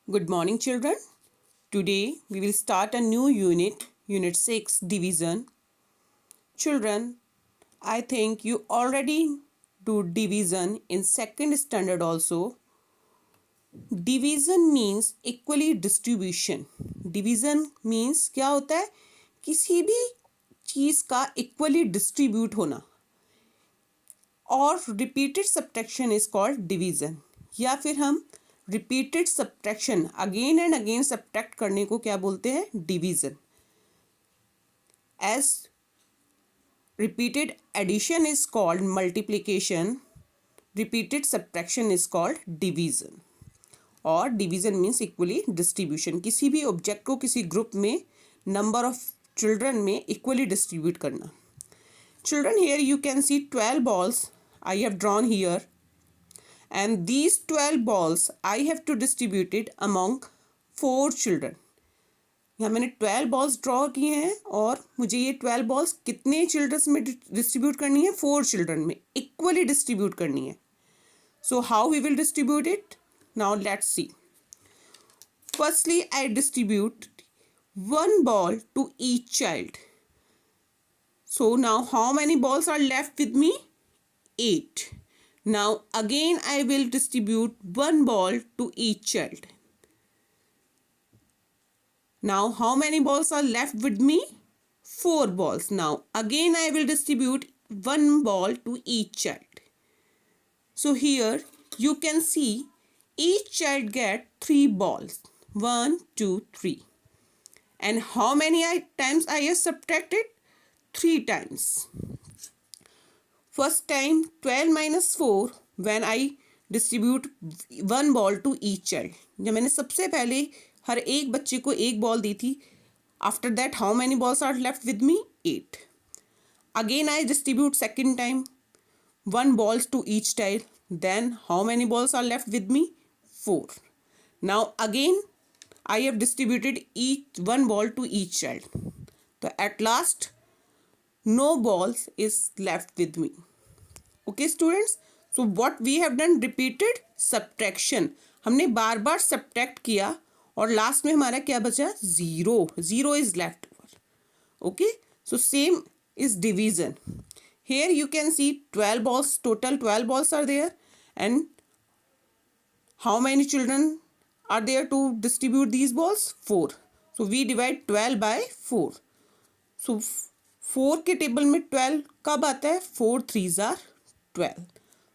Good morning, children. Today we will start a new unit, Unit 6, Division. Children, I think you already do division in second standard also. Division means equally distribution. Division means क्या होता है? किसी भी चीज़ का equally distribute होना. और repeated subtraction is called division. या फिर हम repeated subtraction again and again subtract करने को क्या बोलते हैं? Division. As repeated addition is called multiplication, repeated subtraction is called division. और division means equally distribution. किसी भी object को किसी group में number of children में equally distribute करना. Children, here you can see 12 balls I have drawn here, and these 12 balls I have to distribute it among 4 children. यहाँ मैंने 12 balls draw किए हैं और मुझे ये 12 बॉल्स कितने चिल्ड्रंस में डिस्ट्रीब्यूट करनी है? 4 चिल्ड्रन में इक्वली डिस्ट्रीब्यूट करनी है. So how we will distribute it? Now let's see. Firstly I distribute 1 ball to each child. So now how many balls are left with me? 8. Now again I will distribute 1 ball to each child. Now how many balls are left with me? 4 balls. Now again I will distribute 1 ball to each child. So here you can see each child get 3 balls. 1, 2, 3. And how many times I have subtracted? 3 times. First time 12 minus 4 when I distribute 1 ball to each child. जब मैंने सबसे पहले हर एक बच्चे को एक ball दी थी. After that how many balls are left with me? 8. Again I distribute second time 1 balls to each child. Then how many balls are left with me? 4. Now again I have distributed each 1 ball to each child. तो at last no balls is left with me. Okay students, so what we have done? Repeated subtraction. हमने बार बार subtract किया और last में हमारा क्या बचा? 0. 0 is left over. Okay, so same is division. Here you can see 12 balls, total 12 balls are there, and how many children are there to distribute these balls? 4. So we divide 12 by 4. So 4 के table में 12 कब आता है? 4 3s are 12.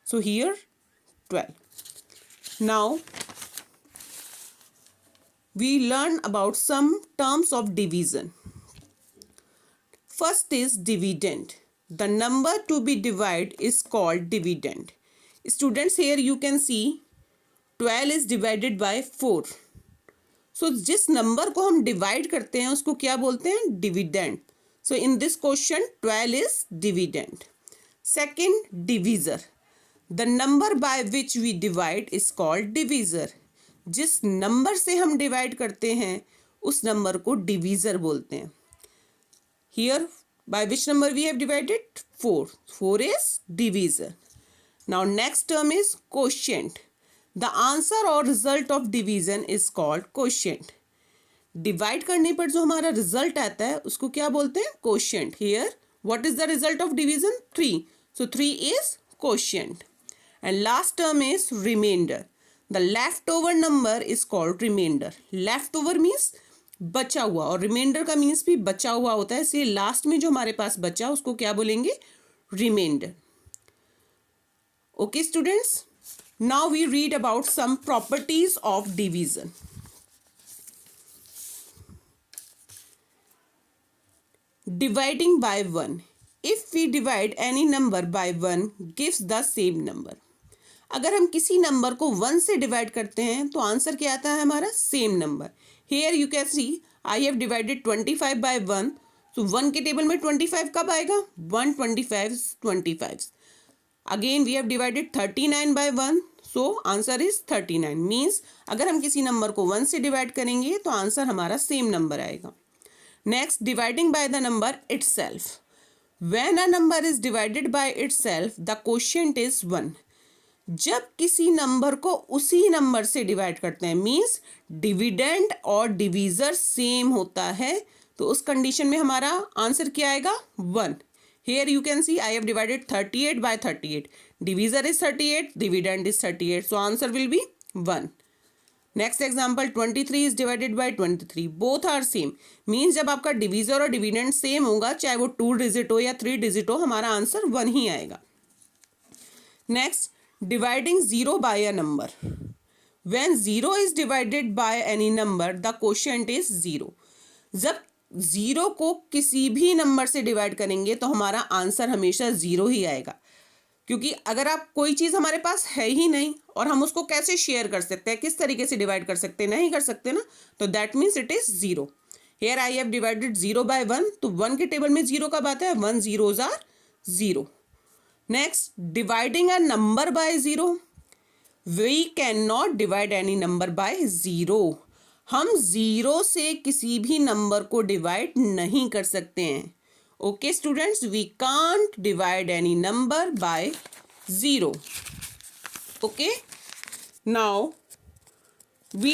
So here 12. Now we learn about some terms of division. First is dividend. The number to be divided is called dividend. Students, here you can see 12 is divided by 4. So जिस number को हम divide करते हैं उसको क्या बोलते हैं? Dividend. So in this question 12 is dividend. Second, divisor. The number by which we divide is called divisor. जिस नंबर से हम डिवाइड करते हैं उस नंबर को डिवीज़र बोलते हैं. Here by which number we have divided? 4. 4 is divisor. Now next term is quotient. The answer or result of division is called quotient. Divide करने पर जो हमारा रिजल्ट आता है उसको क्या बोलते हैं? Quotient. Here what is the result of division? 3. So 3 is quotient. And last term is reminder. The leftover number is called remainder. Leftover means बचा हुआ, और remainder का means भी बचा हुआ होता है. इसलिए लास्ट में जो हमारे पास बचा उसको क्या बोलेंगे? remainder. Okay students, now we read about some properties of division. Dividing by 1. If we divide any number by 1 gives the same number. अगर हम किसी नंबर को 1 से डिवाइड करते हैं तो आंसर क्या आता है हमारा? Same number. Here you can see I have divided 25 by 1. So 1 के टेबल में 25 कब आएगा? 1 25. Again we have divided 39 by 1. So answer is 39. Means अगर हम किसी नंबर को 1 से डिवाइड करेंगे तो आंसर हमारा सेम नंबर आएगा. Next, dividing by the number itself. When a number is divided by itself the quotient is 1. जब किसी नंबर को उसी नंबर से डिवाइड करते हैं, मीन्स डिविडेंड और डिवीज़र सेम होता है, तो उस कंडीशन में हमारा आंसर क्या आएगा? 1. Here you can see I have divided 38 by 38. Divisor is 38, dividend is 38. So answer will be 1. Next example, 23 is divided by 23. Both are same. Means जब आपका डिवीजर और डिविडेंड सेम होगा, चाहे वो 2 डिजिट हो या 3 डिजिट हो, हमारा आंसर 1 ही आएगा. Next, dividing 0 by a number. When 0 is divided by any number, the quotient is 0. जब 0 को किसी भी नंबर से डिवाइड करेंगे तो हमारा आंसर हमेशा 0 ही आएगा, क्योंकि अगर आप कोई चीज़ हमारे पास है ही नहीं और हम उसको कैसे शेयर कर सकते हैं, किस तरीके से डिवाइड कर सकते हैं, नहीं कर सकते ना, तो that means it is 0. Here I have divided 0 by 1, तो 1 के टेबल में 0 कब आता है? 1 zeros are 0. Next, dividing a number by 0. We can not divide any number by 0. हम 0 से किसी भी नंबर को डिवाइड नहीं कर सकते हैं. Okay students, we can't divide any number by 0. Okay, now we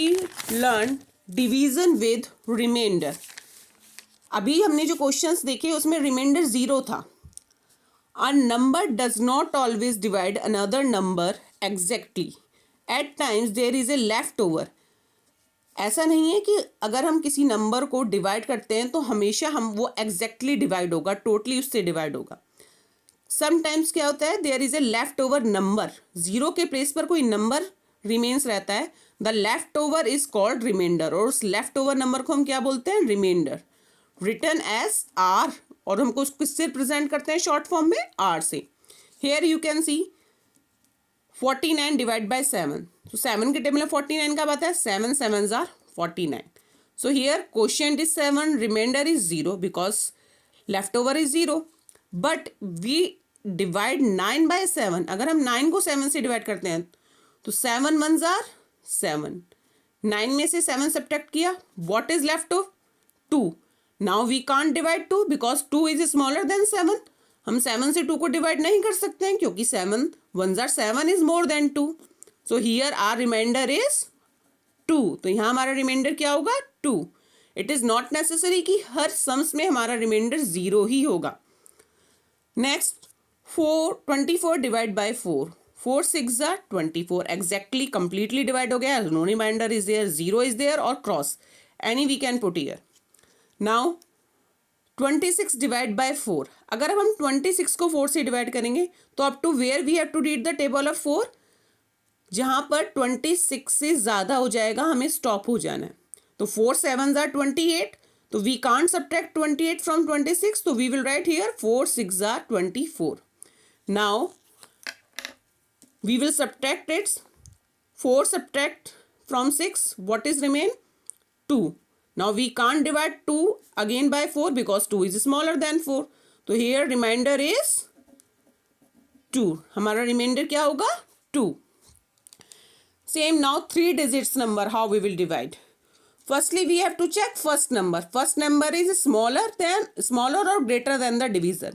learn division with reminder. अभी हमने जो क्वेश्चंस देखे उसमें रिमाइंडर 0 था. A number does not always divide another number exactly. At times there is a leftover. ऐसा नहीं है कि अगर हम किसी नंबर को डिवाइड करते हैं तो हमेशा हम वो एग्जैक्टली डिवाइड होगा, टोटली उससे डिवाइड होगा. समटाइम्स क्या होता है, there is a left over number. 0 के प्लेस पर कोई नंबर रिमेन्स रहता है, the left over is called reminder, और उस लेफ्ट ओवर नंबर को हम क्या बोलते हैं? रिमाइंडर. रिटन एज आर, और हमको उसको किससे रिप्रेजेंट करते हैं? शॉर्ट फॉर्म में आर से. Here you can see 49 divide by 7. तो 7 के टेबल में 49 का बात है, 7 7s are 49. So here quotient is 7, remainder is 0 because leftover is 0. But we divide 9 by 7. अगर हम 9 को 7 से डिवाइड करते हैं तो 7 1s are 7. 9 में से 7 सब्ट्रैक्ट किया, what is left of 2. Now we can't divide 2 because 2 is smaller than 7. हम 7 से 2 को डिवाइड नहीं कर सकते हैं क्योंकि 7 1s are 7 is more than 2. So here our remainder is 2. तो यहाँ हमारा रिमाइंडर क्या होगा? 2. इट इज़ नॉट नेसेसरी कि हर सम्स में हमारा रिमाइंडर 0 ही होगा. Next, 24 divide by 4. 4 6 are 24. Exactly completely divide हो गया. No remainder is there, 0 is there और cross any we can put here. Now 26 divide by 4. अगर हम 26 को 4 से डिवाइड करेंगे तो up to where we have to read the table of 4. जहाँ पर 26 से ज़्यादा हो जाएगा हमें स्टॉप हो जाना है. तो 4 7s are 28. तो वी कांट सब्ट्रैक्ट 28 फ्रॉम 26. तो we will write here 4 6 are 24. Now we will subtract it's. 4 subtract from 6. What is remain? 2. Now we can't divide 2 again by 4 because 2 is smaller than 4. तो here remainder is 2. हमारा remainder क्या होगा? 2. Same now 3 digits number, how we will divide. Firstly we have to check first number. First number is smaller or greater than the divisor.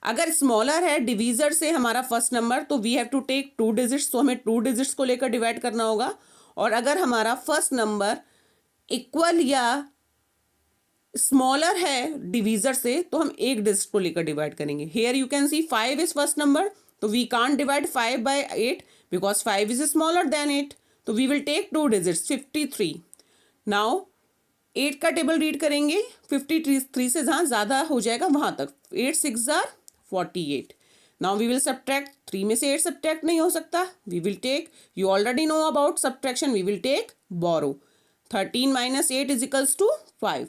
अगर smaller है divisor से हमारा first number तो we have to take 2 digits. तो हमें 2 digits को लेकर divide करना होगा. और अगर हमारा first number इक्वल या स्मॉलर है डिवीजर से तो हम एक डिजिट को लेकर डिवाइड करेंगे. Here you can see 5 is first number, तो we can't divide 5 by 8 because 5 is smaller than 8. तो we will take 2 digits 53. Now 8 का टेबल रीड करेंगे. 53 से जहाँ ज़्यादा हो जाएगा वहाँ तक. 8 6 are 48. Now we will subtract. 3 में से 8 सब्ट्रैक्ट नहीं हो सकता. We will take, you already know about subtraction, we will take borrow. 13 minus 8 is equals to 5.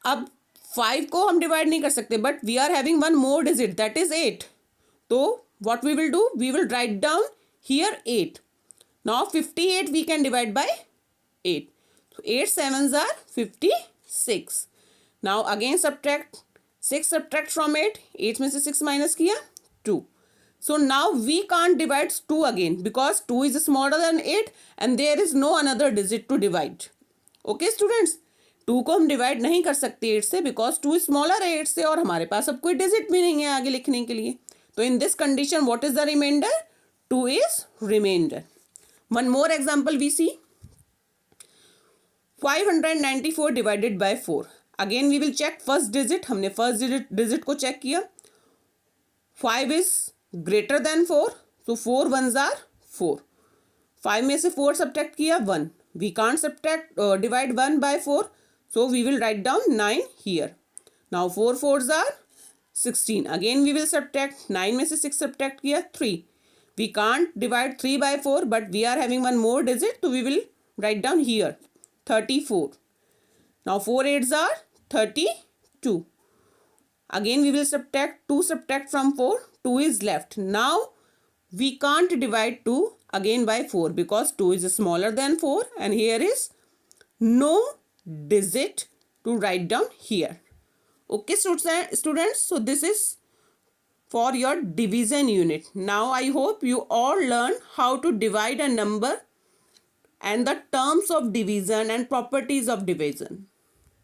अब 5 को हम डिवाइड नहीं कर सकते but we are having one more digit that is 8. तो what we will do, we will write down here 8. Now 58 we can divide by 8. So 8 7s are 56. Now again subtract. 6 subtract from 8. 8 में से 6 minus किया 2. So now we can't divide 2 again because 2 is smaller than 8 and there is no another digit to divide. Okay students, 2 को हम divide नहीं कर सकते 8 से because 2 smaller है 8 से और हमारे पास अब कोई डिजिट भी नहीं है आगे लिखने के लिए. तो in this condition what is the remainder? 2 is remainder. One more example we see. 594 divided by 4. Again we will check first digit. हमने first digit को check किया. 5 is greater than 4. So 4 ones are 4. 5 में से 4 subtract किया 1. We can't divide 1 by 4. So we will write down 9 here. Now 4 fours are 16. Again we will subtract. 9 में से 6 subtract किया 3. We can't divide 3 by 4, but we are having one more digit, so we will write down here 34. Now 4 eights are 32. Again we will subtract. 2 subtract from 4. 2 is left. Now we can't divide 2 again by 4 because 2 is smaller than 4, and here is no digit to write down here. Okay, students, so this is for your division unit. Now I hope you all learn how to divide a number and the terms of division and properties of division.